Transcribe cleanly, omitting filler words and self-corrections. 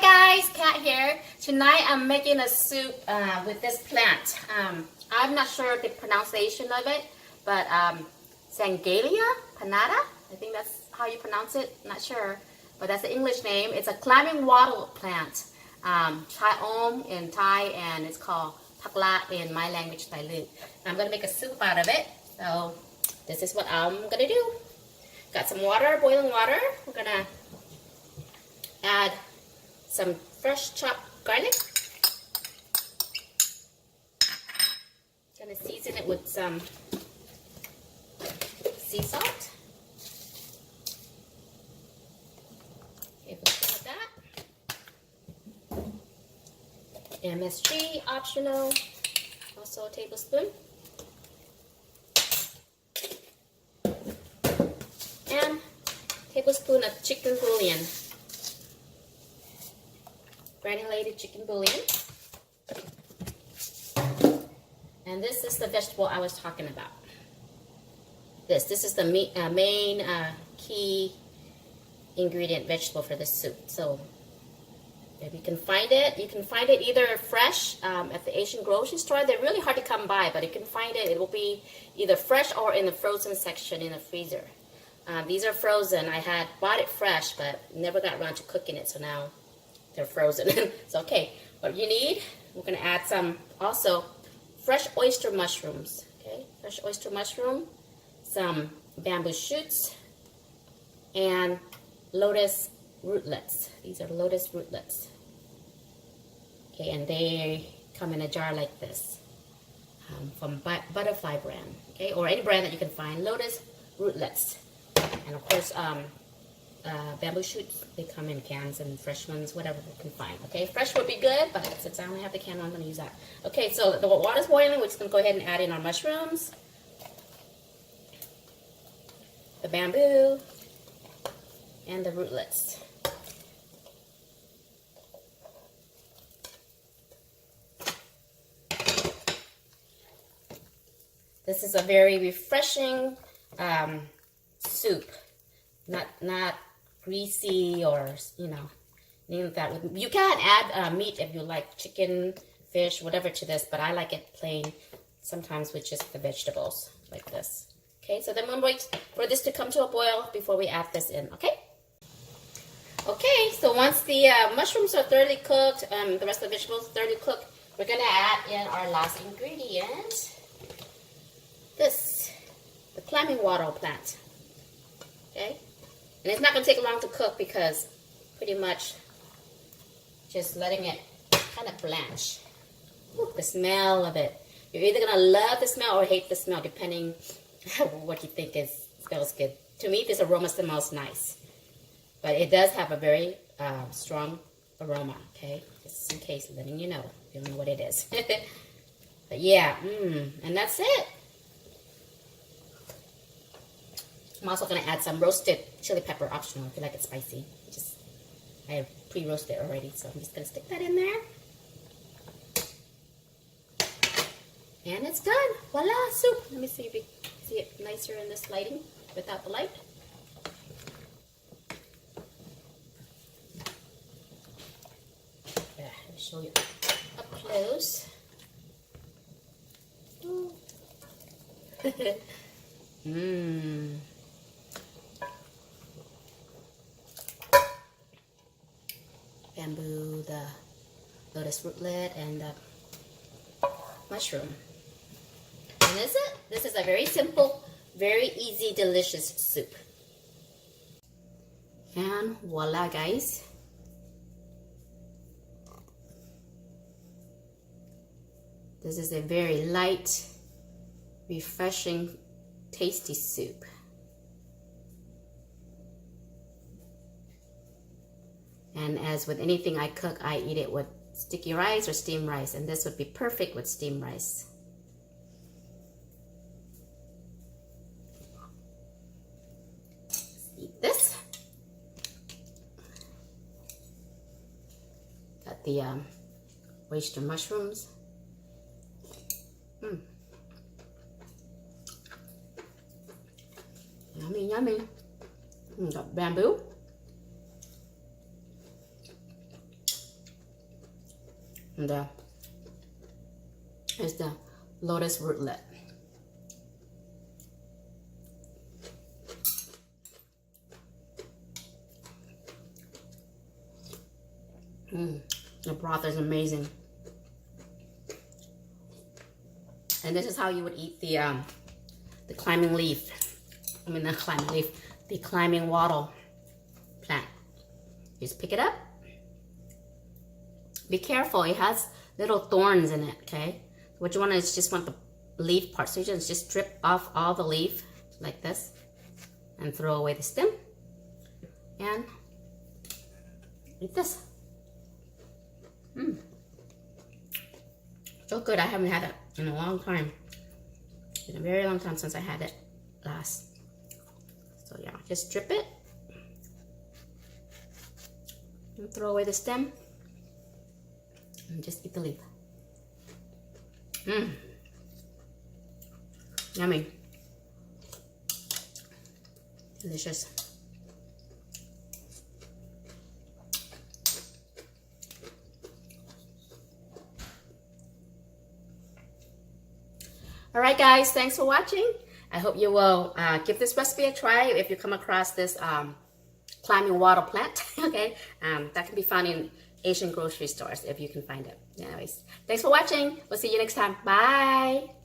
Hi guys, Kat here. Tonight I'm making a soup with this plant. I'm not sure the pronunciation of it, but Senegalia Pennata, I think that's how you pronounce it. Not sure, but that's the English name. It's a climbing wattle plant. Chai Om in Thai, and it's called Pakla in my language, Dai Lue. I'm gonna make a soup out of it. So this is what I'm gonna do. Got some water, boiling water. We're gonna add some fresh chopped garlic. Gonna season it with some sea salt. Okay, we'll put that. MSG, optional. Also a tablespoon. And a tablespoon of chicken bouillon. Granulated chicken bouillon. And this is the vegetable I was talking about. This is the main key ingredient vegetable for this soup. So if you can find it, you can find it either fresh at the Asian grocery store. They're really hard to come by, but you can find it. It will be either fresh or in the frozen section in the freezer. These are frozen. I had bought it fresh, but never got around to cooking it, so now they're frozen. So okay, what you need, we're gonna add some also fresh oyster mushrooms. Okay, fresh oyster mushroom, some bamboo shoots, and lotus rootlets. These are lotus rootlets. Okay, and they come in a jar like this from Butterfly brand. Okay, or any brand that you can find. Lotus rootlets, and of course bamboo shoots, they come in cans, and fresh ones, whatever we can find. Okay, fresh would be good, but since I only have the can one, I'm going to use that. Okay, so the water's boiling. We're just going to go ahead and add in our mushrooms, the bamboo, and the rootlets. This is a very refreshing soup. Not greasy or, you know, anything like that. You can add meat if you like, chicken, fish, whatever to this, but I like it plain, sometimes with just the vegetables like this. Okay, so then we'll wait for this to come to a boil before we add this in, okay? Okay, so once the mushrooms are thoroughly cooked, the rest of the vegetables are thoroughly cooked, we're gonna add in our last ingredient. This, the climbing wattle plant. Okay? And it's not going to take long to cook because pretty much just letting it kind of blanch. Ooh, the smell of it. You're either going to love the smell or hate the smell, depending what you think smells good. To me, this aroma smells nice. But it does have a very strong aroma, okay? Just in case, letting you know. You don't know what it is. But yeah, and that's it. I'm also going to add some roasted chili pepper, optional if you like it spicy. I have pre-roasted already, so I'm just going to stick that in there. And it's done. Voila, soup. Let me see if you see it nicer in this lighting without the light. Yeah, let me show you up close. Mmm. Bamboo, the lotus rootlet, and the mushroom. And this is it. This is a very simple, very easy, delicious soup. And voila, guys. This is a very light, refreshing, tasty soup. And as with anything I cook, I eat it with sticky rice or steamed rice, and this would be perfect with steamed rice. Let's eat this. Got the oyster mushrooms. Yummy, yummy. Got bamboo. And here's the lotus rootlet. The broth is amazing. And this is how you would eat the climbing leaf. I mean, not climbing leaf, the climbing wattle plant. Just pick it up. Be careful, it has little thorns in it, okay? What you want is just want the leaf part. So you just strip off all the leaf like this and throw away the stem and eat this. So good. I haven't had it in a long time. It's been a very long time since I had it last. So yeah, just strip it and throw away the stem and just eat the leaf. Yummy. Delicious. Alright guys, thanks for watching. I hope you will give this recipe a try if you come across this climbing wattle plant. Okay, that can be found in Asian grocery stores if you can find it. Anyways, thanks for watching. We'll see you next time. Bye.